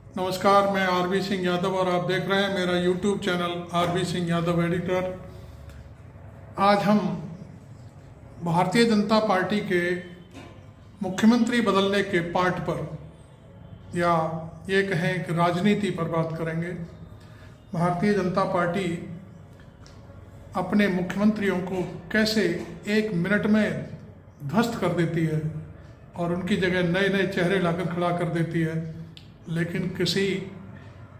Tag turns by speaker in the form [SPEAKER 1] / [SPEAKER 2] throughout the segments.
[SPEAKER 1] नमस्कार, मैं आरबी सिंह यादव और आप देख रहे हैं मेरा YouTube channel RB Singh Yadav editor. आज हम भारतीय जनता पार्टी के मुख्यमंत्री बदलने के पार्ट पर, या ये कहें कि राजनीति पर बात करेंगे। भारतीय जनता पार्टी अपने मुख्यमंत्रियों को कैसे एक मिनट में ध्वस्त कर देती है और उनकी जगह नए नए चेहरे लाकर खड़ा कर देती है, लेकिन किसी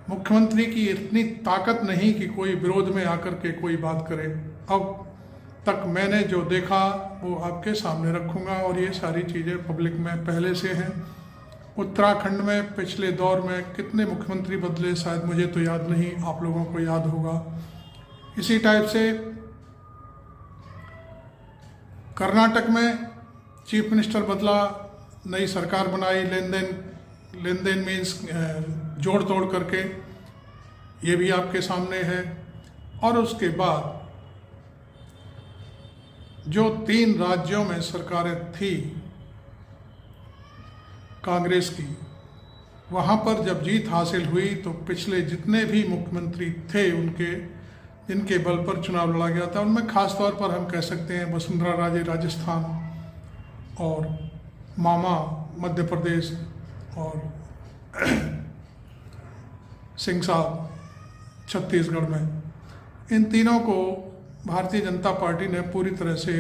[SPEAKER 1] मुख्यमंत्री की इतनी ताकत नहीं कि कोई विरोध में आकर के कोई बात करे। अब तक मैंने जो देखा वो आपके सामने रखूँगा और ये सारी चीज़ें पब्लिक में पहले से हैं। उत्तराखंड में पिछले दौर में कितने मुख्यमंत्री बदले, शायद मुझे तो याद नहीं, आप लोगों को याद होगा। इसी टाइप से कर्नाटक में चीफ मिनिस्टर बदला, नई सरकार बनाई, लेन देन मीन्स जोड़ तोड़ करके, ये भी आपके सामने है। और उसके बाद जो 3 राज्यों में सरकारें थी कांग्रेस की, वहाँ पर जब जीत हासिल हुई तो पिछले जितने भी मुख्यमंत्री थे उनके, जिनके बल पर चुनाव लड़ा गया था, उनमें खास तौर पर हम कह सकते हैं वसुंधरा राजे राजस्थान और मामा मध्य प्रदेश और सिंह साहब छत्तीसगढ़ में, इन तीनों को भारतीय जनता पार्टी ने पूरी तरह से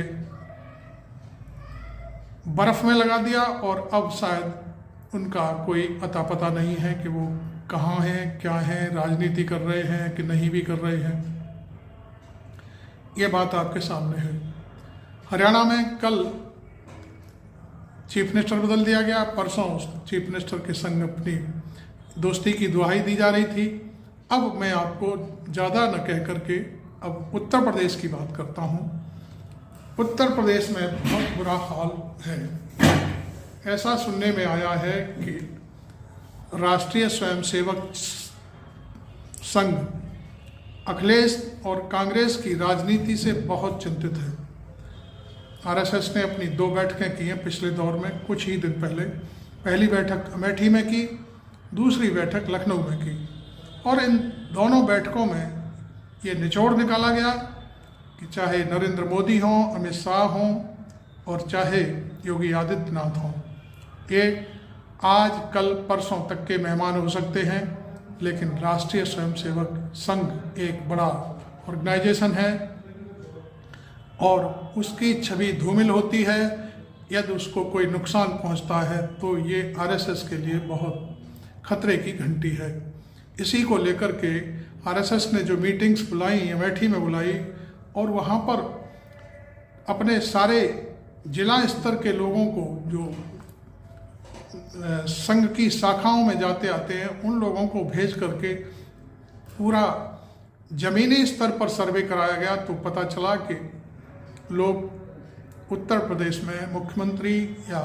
[SPEAKER 1] बर्फ में लगा दिया और अब शायद उनका कोई अता पता नहीं है कि वो कहाँ हैं, क्या हैं, राजनीति कर रहे हैं कि नहीं भी कर रहे हैं। ये बात आपके सामने है। हरियाणा में कल चीफ मिनिस्टर बदल दिया गया, परसों चीफ मिनिस्टर के संग अपनी दोस्ती की दुहाई दी जा रही थी। अब मैं आपको ज़्यादा न कह करके अब उत्तर प्रदेश की बात करता हूँ। उत्तर प्रदेश में बहुत बुरा हाल है। ऐसा सुनने में आया है कि राष्ट्रीय स्वयंसेवक संघ अखिलेश और कांग्रेस की राजनीति से बहुत चिंतित है। आरएसएस ने अपनी 2 बैठकें की हैं पिछले दौर में, कुछ ही दिन पहले। पहली बैठक अमेठी में की, दूसरी बैठक लखनऊ में की, और इन दोनों बैठकों में ये निचोड़ निकाला गया कि चाहे नरेंद्र मोदी हों, अमित शाह हों और चाहे योगी आदित्यनाथ हों, ये आज कल परसों तक के मेहमान हो सकते हैं, लेकिन राष्ट्रीय स्वयंसेवक संघ एक बड़ा ऑर्गेनाइजेशन है और उसकी छवि धूमिल होती है। यदि उसको कोई नुकसान पहुंचता है तो ये आरएसएस के लिए बहुत खतरे की घंटी है। इसी को लेकर के आरएसएस ने जो मीटिंग्स बुलाई, अमेठी में बुलाई, और वहाँ पर अपने सारे जिला स्तर के लोगों को जो संघ की शाखाओं में जाते आते हैं, उन लोगों को भेज करके पूरा जमीनी स्तर पर सर्वे कराया गया। तो पता चला कि लोग उत्तर प्रदेश में मुख्यमंत्री या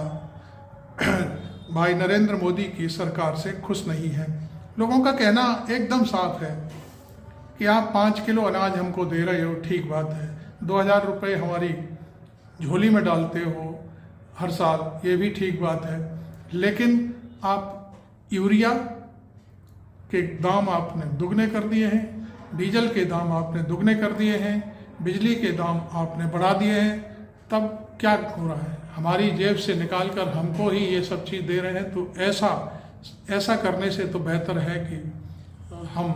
[SPEAKER 1] भाई नरेंद्र मोदी की सरकार से खुश नहीं हैं। लोगों का कहना एकदम साफ है कि आप 5 किलो अनाज हमको दे रहे हो, ठीक बात है, 2000 रुपये हमारी झोली में डालते हो हर साल, ये भी ठीक बात है, लेकिन आप यूरिया के दाम आपने दुगने कर दिए हैं, डीजल के दाम आपने दुगने कर दिए हैं, बिजली के दाम आपने बढ़ा दिए हैं, तब क्या हो रहा है? हमारी जेब से निकाल कर हमको ही ये सब चीज़ दे रहे हैं। तो ऐसा करने से तो बेहतर है कि हम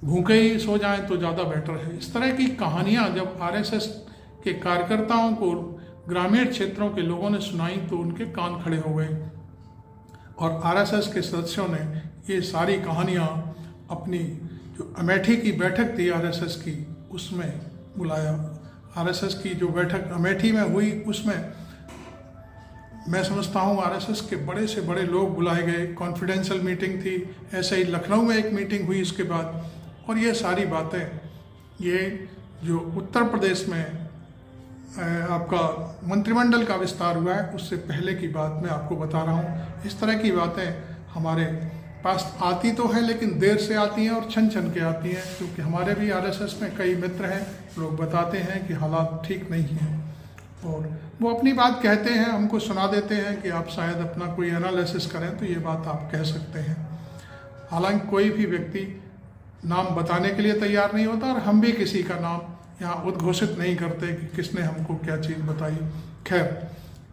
[SPEAKER 1] भूखे ही सो जाएं तो ज़्यादा बेटर है। इस तरह की कहानियाँ जब आरएसएस के कार्यकर्ताओं को ग्रामीण क्षेत्रों के लोगों ने सुनाई तो उनके कान खड़े हो गए और आरएसएस के सदस्यों ने ये सारी कहानियाँ अपनी जो अमेठी की बैठक थी आरएसएस की, उसमें बुलाया। आरएसएस की जो बैठक अमेठी में हुई उसमें मैं समझता हूँ आरएसएस के बड़े से बड़े लोग बुलाए गए, कॉन्फिडेंशियल मीटिंग थी। ऐसे ही लखनऊ में एक मीटिंग हुई इसके बाद। और ये सारी बातें, ये जो उत्तर प्रदेश में आपका मंत्रिमंडल का विस्तार हुआ है उससे पहले की बात मैं आपको बता रहा हूँ। इस तरह की बातें हमारे पास आती तो हैं, लेकिन देर से आती हैं और छन छन के आती हैं, क्योंकि हमारे भी आरएसएस में कई मित्र हैं, लोग बताते हैं कि हालात ठीक नहीं हैं और वो अपनी बात कहते हैं, हमको सुना देते हैं कि आप शायद अपना कोई एनालिसिस करें तो ये बात आप कह सकते हैं। हालांकि कोई भी व्यक्ति नाम बताने के लिए तैयार नहीं होता और हम भी किसी का नाम यहाँ उद्घोषित नहीं करते कि किसने हमको क्या चीज़ बताई। खैर,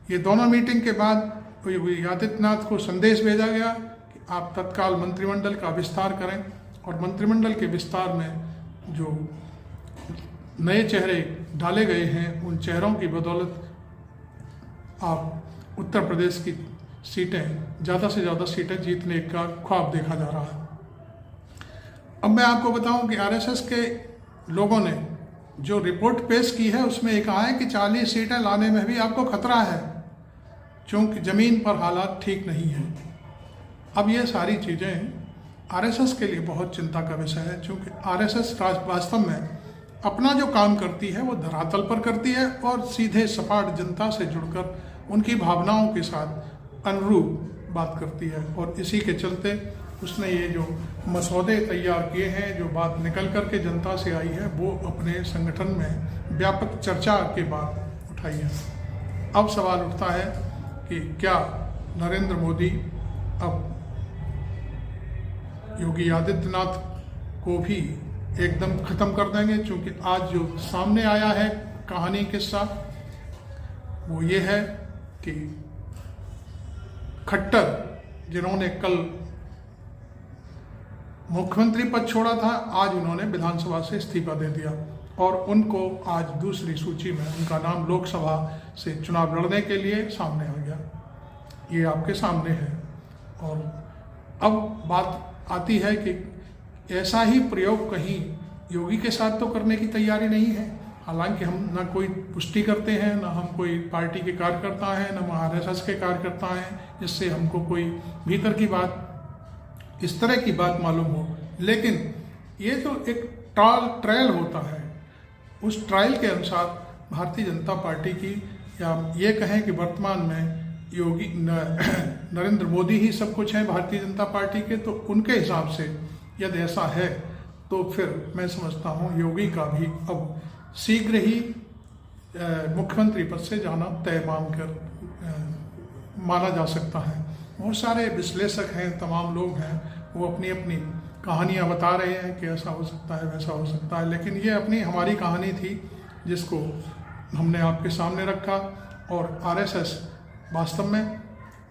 [SPEAKER 1] ये दोनों मीटिंग के बाद योगी आदित्यनाथ को संदेश भेजा गया कि आप तत्काल मंत्रिमंडल का विस्तार करें, और मंत्रिमंडल के विस्तार में जो नए चेहरे डाले गए हैं उन चेहरों की बदौलत आप उत्तर प्रदेश की सीटें, ज़्यादा से ज़्यादा सीटें जीतने का ख्वाब देखा जा रहा है। अब मैं आपको बताऊं कि आरएसएस के लोगों ने जो रिपोर्ट पेश की है उसमें ये कहा है कि 40 सीटें लाने में भी आपको खतरा है, क्योंकि ज़मीन पर हालात ठीक नहीं है। अब ये सारी चीज़ें आरएसएस के लिए बहुत चिंता का विषय है, क्योंकि आरएसएस वास्तव में अपना जो काम करती है वो धरातल पर करती है और सीधे सपाट जनता से जुड़कर उनकी भावनाओं के साथ अनुरूप बात करती है। और इसी के चलते उसने ये जो मसौदे तैयार किए हैं, जो बात निकल कर के जनता से आई है, वो अपने संगठन में व्यापक चर्चा के बाद उठाई है। अब सवाल उठता है कि क्या नरेंद्र मोदी अब योगी आदित्यनाथ को भी एकदम ख़त्म कर देंगे? क्योंकि आज जो सामने आया है कहानी किस्सा वो ये है कि खट्टर, जिन्होंने कल मुख्यमंत्री पद छोड़ा था, आज उन्होंने विधानसभा से इस्तीफा दे दिया और उनको आज दूसरी सूची में उनका नाम लोकसभा से चुनाव लड़ने के लिए सामने आ गया। ये आपके सामने है। और अब बात आती है कि ऐसा ही प्रयोग कहीं योगी के साथ तो करने की तैयारी नहीं है। हालांकि हम ना कोई पुष्टि करते हैं, ना हम कोई पार्टी के कार्यकर्ता हैं, ना आरएसएस के कार्यकर्ता हैं जिससे हमको कोई भीतर की बात, इस तरह की बात मालूम हो। लेकिन ये जो एक ट्रायल होता है, उस ट्रायल के अनुसार भारतीय जनता पार्टी की, या ये कहें कि वर्तमान में योगी नरेंद्र मोदी ही सब कुछ है भारतीय जनता पार्टी के, तो उनके हिसाब से यदि ऐसा है तो फिर मैं समझता हूँ योगी का भी अब शीघ्र ही मुख्यमंत्री पद से जाना तय माना जा सकता है। बहुत सारे विश्लेषक हैं, तमाम लोग हैं, वो अपनी अपनी कहानियाँ बता रहे हैं कि ऐसा हो सकता है, वैसा हो सकता है, लेकिन ये अपनी हमारी कहानी थी जिसको हमने आपके सामने रखा। और आरएसएस वास्तव में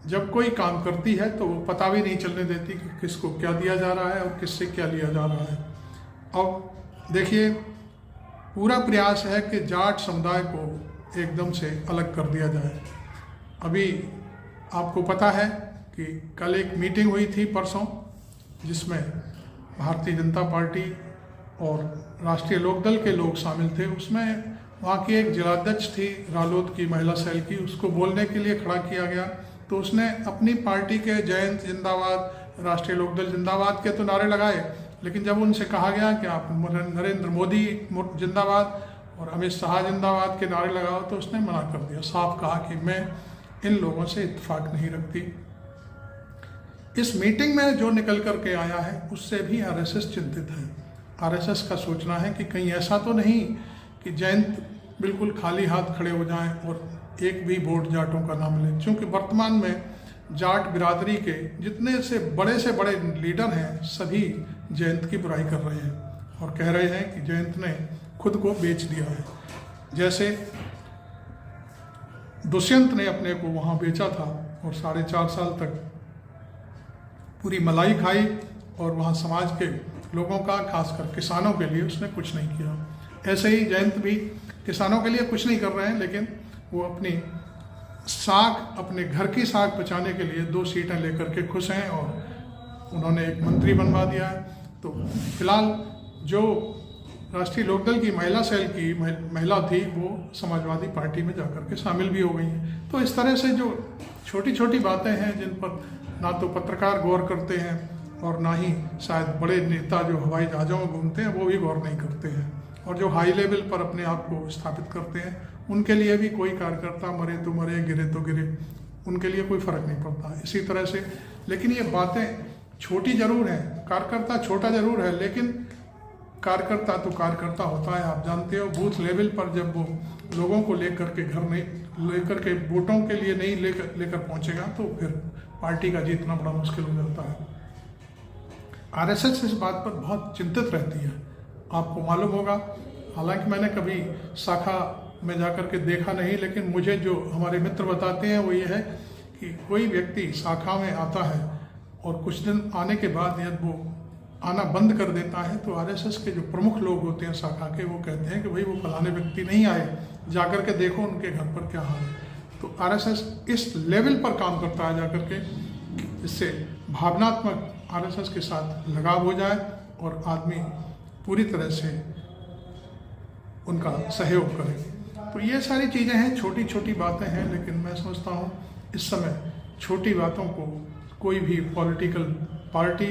[SPEAKER 1] जब कोई काम करती है तो वो पता भी नहीं चलने देती कि किसको क्या दिया जा रहा है और किससे क्या लिया जा रहा है। अब देखिए, पूरा प्रयास है कि जाट समुदाय को एकदम से अलग कर दिया जाए। अभी आपको पता है कि कल एक मीटिंग हुई थी परसों, जिसमें भारतीय जनता पार्टी और राष्ट्रीय लोकदल के लोग शामिल थे। उसमें वहाँ की एक जिलाध्यक्ष थी रालोद की, महिला सेल की, उसको बोलने के लिए खड़ा किया गया तो उसने अपनी पार्टी के जयंत जिंदाबाद, राष्ट्रीय लोकदल जिंदाबाद के तो नारे लगाए, लेकिन जब उनसे कहा गया कि आप नरेंद्र मोदी जिंदाबाद और अमित शाह जिंदाबाद के नारे लगाओ तो उसने मना कर दिया। साफ कहा कि मैं इन लोगों से इत्तेफाक नहीं रखती। इस मीटिंग में जो निकल कर के आया है उससे भी आरएसएस चिंतित है। आरएसएस का सोचना है कि कहीं ऐसा तो नहीं कि जयंत बिल्कुल खाली हाथ खड़े हो जाएं और एक भी वोट जाटों का नाम लें, क्योंकि वर्तमान में जाट बिरादरी के जितने से बड़े लीडर हैं सभी जयंत की बुराई कर रहे हैं और कह रहे हैं कि जयंत ने खुद को बेच दिया है। जैसे दुष्यंत ने अपने को वहाँ बेचा था और 4.5 साल तक पूरी मलाई खाई और वहाँ समाज के लोगों का, खासकर किसानों के लिए उसने कुछ नहीं किया। ऐसे ही जयंत भी किसानों के लिए कुछ नहीं कर रहे हैं, लेकिन वो अपनी साख, अपने घर की साख बचाने के लिए 2 सीटें लेकर के खुश हैं और उन्होंने एक मंत्री बनवा दिया है। तो फिलहाल जो राष्ट्रीय लोकदल की महिला सेल की महिला थी वो समाजवादी पार्टी में जाकर के शामिल भी हो गई हैं। तो इस तरह से जो छोटी छोटी बातें हैं जिन पर ना तो पत्रकार गौर करते हैं और ना ही शायद बड़े नेता जो हवाई जहाज़ों में घूमते हैं वो भी गौर नहीं करते हैं, और जो हाई लेवल पर अपने आप को स्थापित करते हैं उनके लिए भी कोई कार्यकर्ता मरे तो मरे, गिरे तो गिरे, उनके लिए कोई फ़र्क नहीं पड़ता। इसी तरह से, लेकिन ये बातें छोटी ज़रूर हैं, कार्यकर्ता छोटा ज़रूर है, लेकिन कार्यकर्ता तो कार्यकर्ता होता है। आप जानते हो बूथ लेवल पर जब वो लोगों को लेकर के घर नहीं लेकर के वोटों के लिए नहीं लेकर पहुंचेगा तो फिर पार्टी का जीतना बड़ा मुश्किल हो जाता है। आरएसएस इस बात पर बहुत चिंतित रहती है। आपको मालूम होगा, हालांकि मैंने कभी शाखा में जाकर के देखा नहीं, लेकिन मुझे जो हमारे मित्र बताते हैं वो ये है कि कोई व्यक्ति शाखा में आता है और कुछ दिन आने के बाद यदि वो आना बंद कर देता है तो आरएसएस के जो प्रमुख लोग होते हैं शाखा के, वो कहते हैं कि भाई वो फलाने व्यक्ति नहीं आए, जाकर के देखो उनके घर पर क्या हाल है। तो आरएसएस इस लेवल पर काम करता है जाकर के, जिससे भावनात्मक आरएसएस के साथ लगाव हो जाए और आदमी पूरी तरह से उनका सहयोग करे। तो ये सारी चीज़ें हैं, छोटी छोटी बातें हैं, लेकिन मैं समझता हूँ इस समय छोटी बातों को कोई भी पॉलिटिकल पार्टी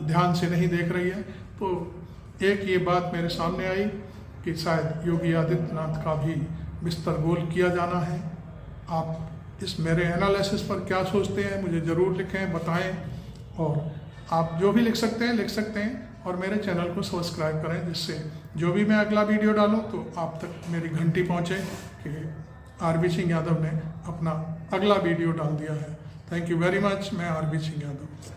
[SPEAKER 1] ध्यान से नहीं देख रही है। तो एक ये बात मेरे सामने आई कि शायद योगी आदित्यनाथ का भी बिस्तर गोल किया जाना है। आप इस मेरे एनालिसिस पर क्या सोचते हैं मुझे ज़रूर लिखें, बताएं, और आप जो भी लिख सकते हैं और मेरे चैनल को सब्सक्राइब करें, जिससे जो भी मैं अगला वीडियो डालूं तो आप तक मेरी घंटी पहुंचे कि आरबी सिंह यादव ने अपना अगला वीडियो डाल दिया है। Thank you very much. मैं आरबी सिंह यादव।